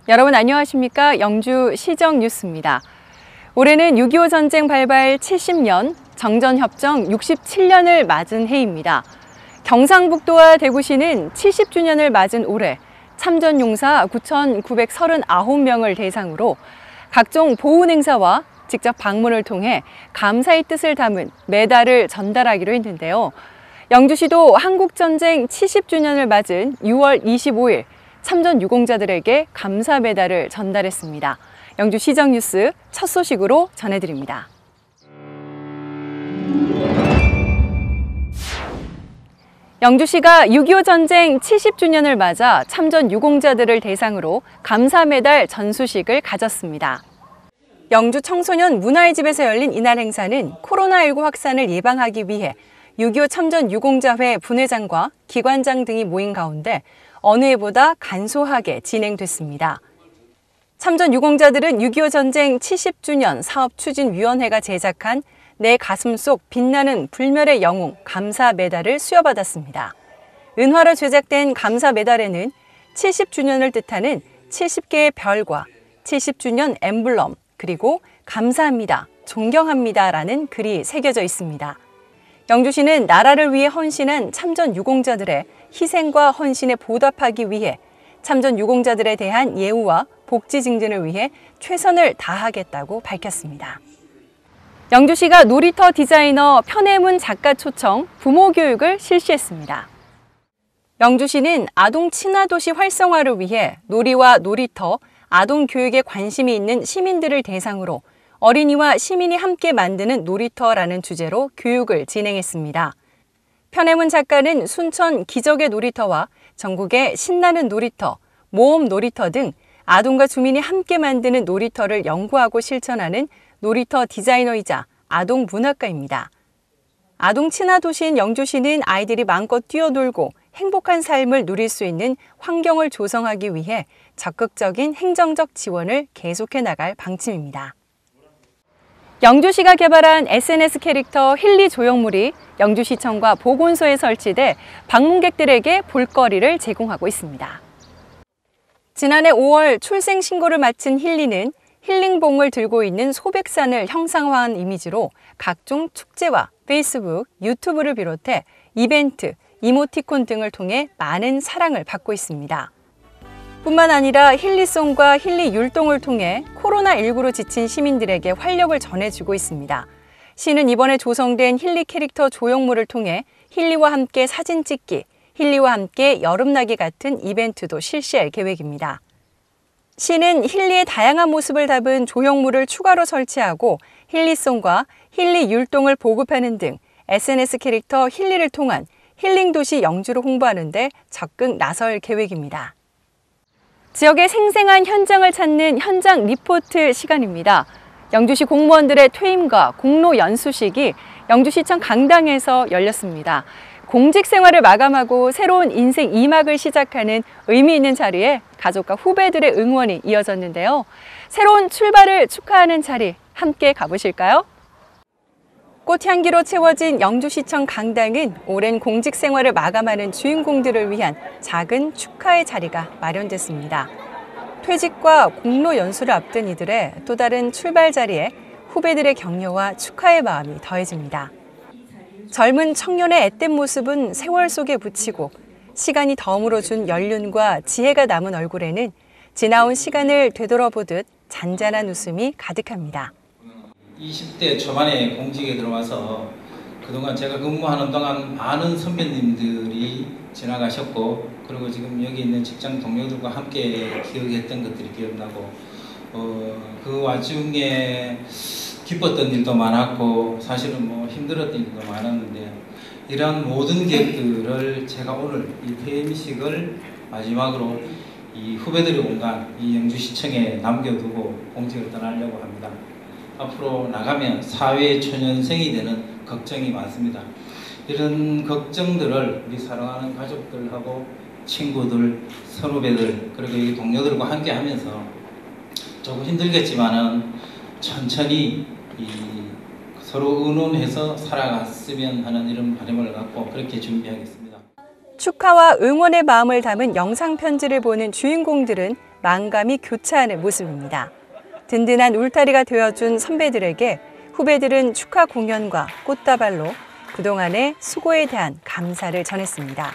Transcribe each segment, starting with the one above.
여러분 안녕하십니까? 영주 시정 뉴스입니다. 올해는 6.25 전쟁 발발 70년, 정전협정 67년을 맞은 해입니다. 경상북도와 대구시는 70주년을 맞은 올해 참전용사 9,939명을 대상으로 각종 보훈 행사와 직접 방문을 통해 감사의 뜻을 담은 메달을 전달하기로 했는데요. 영주시도 한국전쟁 70주년을 맞은 6월 25일 참전 유공자들에게 감사 메달을 전달했습니다. 영주 시정 뉴스 첫 소식으로 전해드립니다. 영주시가 6.25 전쟁 70주년을 맞아 참전 유공자들을 대상으로 감사 메달 전수식을 가졌습니다. 영주 청소년 문화의 집에서 열린 이날 행사는 코로나19 확산을 예방하기 위해 6.25 참전 유공자회 분회장과 기관장 등이 모인 가운데 어느 해보다 간소하게 진행됐습니다. 참전 유공자들은 6.25 전쟁 70주년 사업추진위원회가 제작한 내 가슴 속 빛나는 불멸의 영웅 감사 메달을 수여받았습니다. 은화로 제작된 감사 메달에는 70주년을 뜻하는 70개의 별과 70주년 엠블럼 그리고 감사합니다, 존경합니다라는 글이 새겨져 있습니다. 영주시는 나라를 위해 헌신한 참전 유공자들의 희생과 헌신에 보답하기 위해 참전 유공자들에 대한 예우와 복지 증진을 위해 최선을 다하겠다고 밝혔습니다. 영주시가 놀이터 디자이너 편혜문 작가 초청 부모 교육을 실시했습니다. 영주시는 아동 친화도시 활성화를 위해 놀이와 놀이터, 아동 교육에 관심이 있는 시민들을 대상으로 어린이와 시민이 함께 만드는 놀이터라는 주제로 교육을 진행했습니다. 편혜문 작가는 순천 기적의 놀이터와 전국의 신나는 놀이터, 모험 놀이터 등 아동과 주민이 함께 만드는 놀이터를 연구하고 실천하는 놀이터 디자이너이자 아동 문학가입니다. 아동 친화 도시인 영주시는 아이들이 마음껏 뛰어놀고 행복한 삶을 누릴 수 있는 환경을 조성하기 위해 적극적인 행정적 지원을 계속해 나갈 방침입니다. 영주시가 개발한 SNS 캐릭터 힐리 조형물이 영주시청과 보건소에 설치돼 방문객들에게 볼거리를 제공하고 있습니다. 지난해 5월 출생 신고를 마친 힐리는 힐링봉을 들고 있는 소백산을 형상화한 이미지로 각종 축제와 페이스북, 유튜브를 비롯해 이벤트, 이모티콘 등을 통해 많은 사랑을 받고 있습니다. 뿐만 아니라 힐리송과 힐리 율동을 통해 코로나19로 지친 시민들에게 활력을 전해주고 있습니다. 시는 이번에 조성된 힐리 캐릭터 조형물을 통해 힐리와 함께 사진 찍기, 힐리와 함께 여름나기 같은 이벤트도 실시할 계획입니다. 시는 힐리의 다양한 모습을 담은 조형물을 추가로 설치하고 힐리송과 힐리 율동을 보급하는 등 SNS 캐릭터 힐리를 통한 힐링도시 영주를 홍보하는 데 적극 나설 계획입니다. 지역의 생생한 현장을 찾는 현장 리포트 시간입니다. 영주시 공무원들의 퇴임과 공로 연수식이 영주시청 강당에서 열렸습니다. 공직 생활을 마감하고 새로운 인생 2막을 시작하는 의미 있는 자리에 가족과 후배들의 응원이 이어졌는데요. 새로운 출발을 축하하는 자리 함께 가보실까요? 꽃향기로 채워진 영주시청 강당은 오랜 공직 생활을 마감하는 주인공들을 위한 작은 축하의 자리가 마련됐습니다. 퇴직과 공로 연수를 앞둔 이들의 또 다른 출발 자리에 후배들의 격려와 축하의 마음이 더해집니다. 젊은 청년의 앳된 모습은 세월 속에 묻히고 시간이 덤으로 준 연륜과 지혜가 남은 얼굴에는 지나온 시간을 되돌아보듯 잔잔한 웃음이 가득합니다. 20대 초반에 공직에 들어와서 그동안 제가 근무하는 동안 많은 선배님들이 지나가셨고 그리고 지금 여기 있는 직장 동료들과 함께 기억했던 것들이 기억나고 그 와중에 기뻤던 일도 많았고 사실은 뭐 힘들었던 일도 많았는데 이러한 모든 기억들을 제가 오늘 이 퇴임식을 마지막으로 이 후배들의 공간, 이 영주시청에 남겨두고 공직을 떠나려고 합니다. 앞으로 나가면 사회의 초년생이 되는 걱정이 많습니다. 이런 걱정들을 우리 사랑하는 가족들하고 친구들, 선후배들 그리고 여기 동료들과 함께 하면서 조금 힘들겠지만은 천천히 서로 의논해서 살아갔으면 하는 이런 바람을 갖고 그렇게 준비하겠습니다. 축하와 응원의 마음을 담은 영상 편지를 보는 주인공들은 만감이 교차하는 모습입니다. 든든한 울타리가 되어준 선배들에게 후배들은 축하 공연과 꽃다발로 그동안의 수고에 대한 감사를 전했습니다.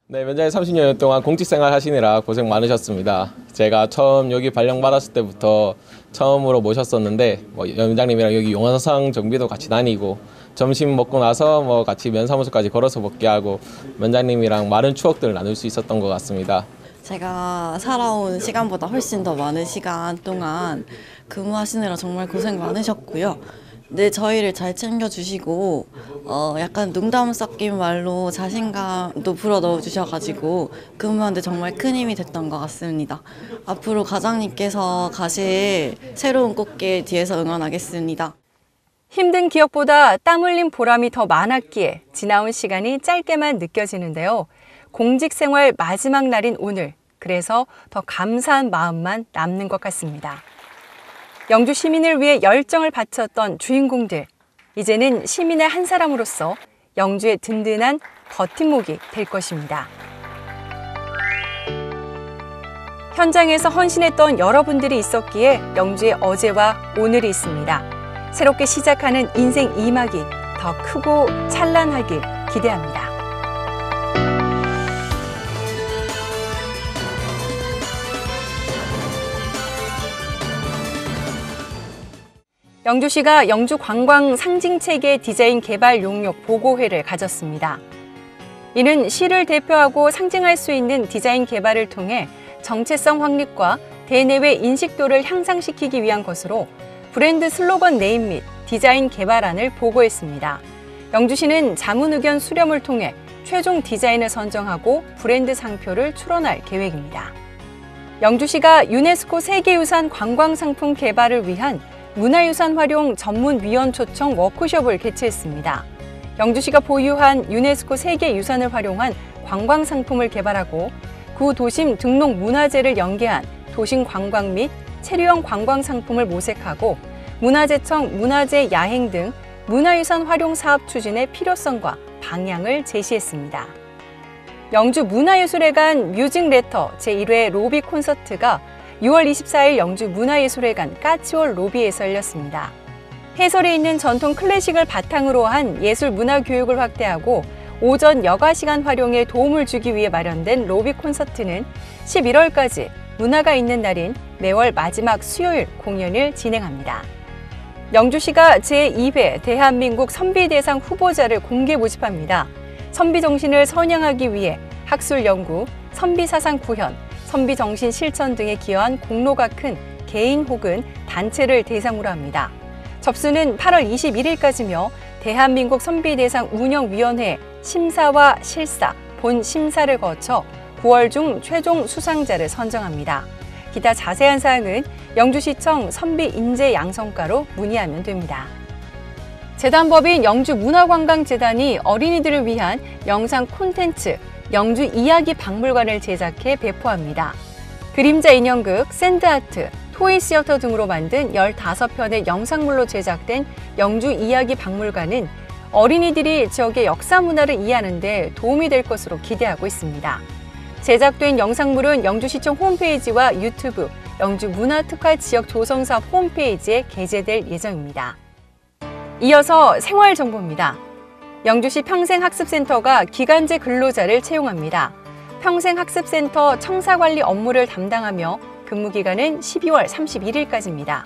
네, 면장님 30년 동안 공직생활 하시느라 고생 많으셨습니다. 제가 처음 여기 발령받았을 때부터 처음으로 모셨었는데 면장님이랑 여기 용화상 정비도 같이 다니고 점심 먹고 나서 같이 면사무소까지 걸어서 먹게 하고 면장님이랑 많은 추억들을 나눌 수 있었던 것 같습니다. 제가 살아온 시간보다 훨씬 더 많은 시간 동안 근무하시느라 정말 고생 많으셨고요. 네, 저희를 잘 챙겨주시고 약간 농담 섞인 말로 자신감도 불어넣어 주셔가지고 근무하는데 정말 큰 힘이 됐던 것 같습니다. 앞으로 과장님께서 가실 새로운 꽃길 뒤에서 응원하겠습니다. 힘든 기억보다 땀 흘린 보람이 더 많았기에 지나온 시간이 짧게만 느껴지는데요. 공직생활 마지막 날인 오늘, 그래서 더 감사한 마음만 남는 것 같습니다. 영주 시민을 위해 열정을 바쳤던 주인공들, 이제는 시민의 한 사람으로서 영주의 든든한 버팀목이 될 것입니다. 현장에서 헌신했던 여러분들이 있었기에 영주의 어제와 오늘이 있습니다. 새롭게 시작하는 인생 2막이 더 크고 찬란하길 기대합니다. 영주시가 영주 관광 상징체계 디자인 개발 용역 보고회를 가졌습니다. 이는 시를 대표하고 상징할 수 있는 디자인 개발을 통해 정체성 확립과 대내외 인식도를 향상시키기 위한 것으로 브랜드 슬로건 네임 및 디자인 개발안을 보고했습니다. 영주시는 자문 의견 수렴을 통해 최종 디자인을 선정하고 브랜드 상표를 출원할 계획입니다. 영주시가 유네스코 세계유산 관광상품 개발을 위한 문화유산 활용 전문위원 초청 워크숍을 개최했습니다. 영주시가 보유한 유네스코 세계유산을 활용한 관광상품을 개발하고 구도심 등록 문화재를 연계한 도심 관광 및 체류형 관광상품을 모색하고 문화재청 문화재 야행 등 문화유산 활용 사업 추진의 필요성과 방향을 제시했습니다. 영주 문화예술회관 뮤직 레터 제1회 로비 콘서트가 6월 24일 영주 문화예술회관 까치홀 로비에서 열렸습니다. 해설에 있는 전통 클래식을 바탕으로 한 예술 문화 교육을 확대하고 오전 여가 시간 활용에 도움을 주기 위해 마련된 로비 콘서트는 11월까지 문화가 있는 날인 매월 마지막 수요일 공연을 진행합니다. 영주시가 제2회 대한민국 선비대상 후보자를 공개 모집합니다. 선비 정신을 선양하기 위해 학술 연구, 선비 사상 구현, 선비 정신 실천 등에 기여한 공로가 큰 개인 혹은 단체를 대상으로 합니다. 접수는 8월 21일까지며 대한민국 선비대상 운영위원회 심사와 실사, 본 심사를 거쳐 9월 중 최종 수상자를 선정합니다. 기타 자세한 사항은 영주시청 선비인재양성과로 문의하면 됩니다. 재단법인 영주문화관광재단이 어린이들을 위한 영상 콘텐츠 영주 이야기 박물관을 제작해 배포합니다. 그림자 인형극, 샌드아트, 토이시어터 등으로 만든 15편의 영상물로 제작된 영주 이야기 박물관은 어린이들이 지역의 역사 문화를 이해하는 데 도움이 될 것으로 기대하고 있습니다. 제작된 영상물은 영주시청 홈페이지와 유튜브, 영주문화특화 지역 조성사업 홈페이지에 게재될 예정입니다. 이어서 생활정보입니다. 영주시 평생학습센터가 기간제 근로자를 채용합니다. 평생학습센터 청사관리 업무를 담당하며 근무기간은 12월 31일까지입니다.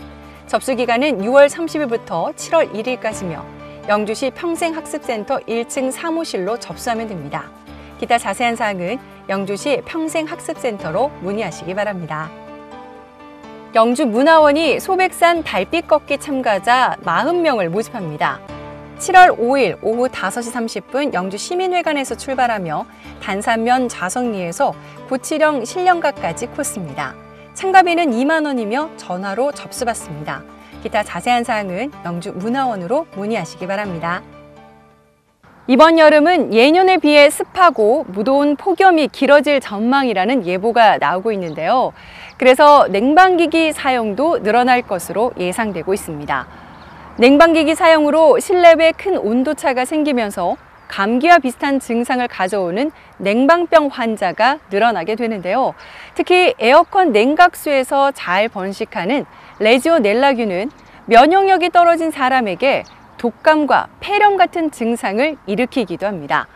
접수기간은 6월 30일부터 7월 1일까지며 영주시 평생학습센터 1층 사무실로 접수하면 됩니다. 기타 자세한 사항은 영주시 평생학습센터로 문의하시기 바랍니다. 영주문화원이 소백산 달빛 걷기 참가자 40명을 모집합니다. 7월 5일 오후 5시 30분 영주시민회관에서 출발하며 단산면 좌석리에서 고치령 신령각까지 코스입니다. 참가비는 2만 원이며 전화로 접수받습니다. 기타 자세한 사항은 영주문화원으로 문의하시기 바랍니다. 이번 여름은 예년에 비해 습하고 무더운 폭염이 길어질 전망이라는 예보가 나오고 있는데요. 그래서 냉방기기 사용도 늘어날 것으로 예상되고 있습니다. 냉방기기 사용으로 실내외 큰 온도차가 생기면서 감기와 비슷한 증상을 가져오는 냉방병 환자가 늘어나게 되는데요. 특히 에어컨 냉각수에서 잘 번식하는 레지오넬라균은 면역력이 떨어진 사람에게 독감과 폐렴 같은 증상을 일으키기도 합니다.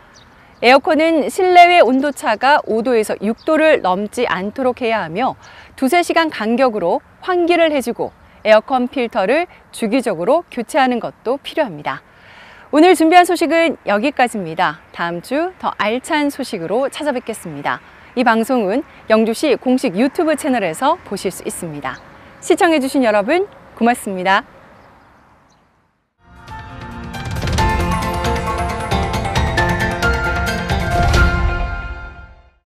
에어컨은 실내외 온도차가 5도에서 6도를 넘지 않도록 해야 하며 2~3시간 간격으로 환기를 해주고 에어컨 필터를 주기적으로 교체하는 것도 필요합니다. 오늘 준비한 소식은 여기까지입니다. 다음 주 더 알찬 소식으로 찾아뵙겠습니다. 이 방송은 영주시 공식 유튜브 채널에서 보실 수 있습니다. 시청해주신 여러분 고맙습니다.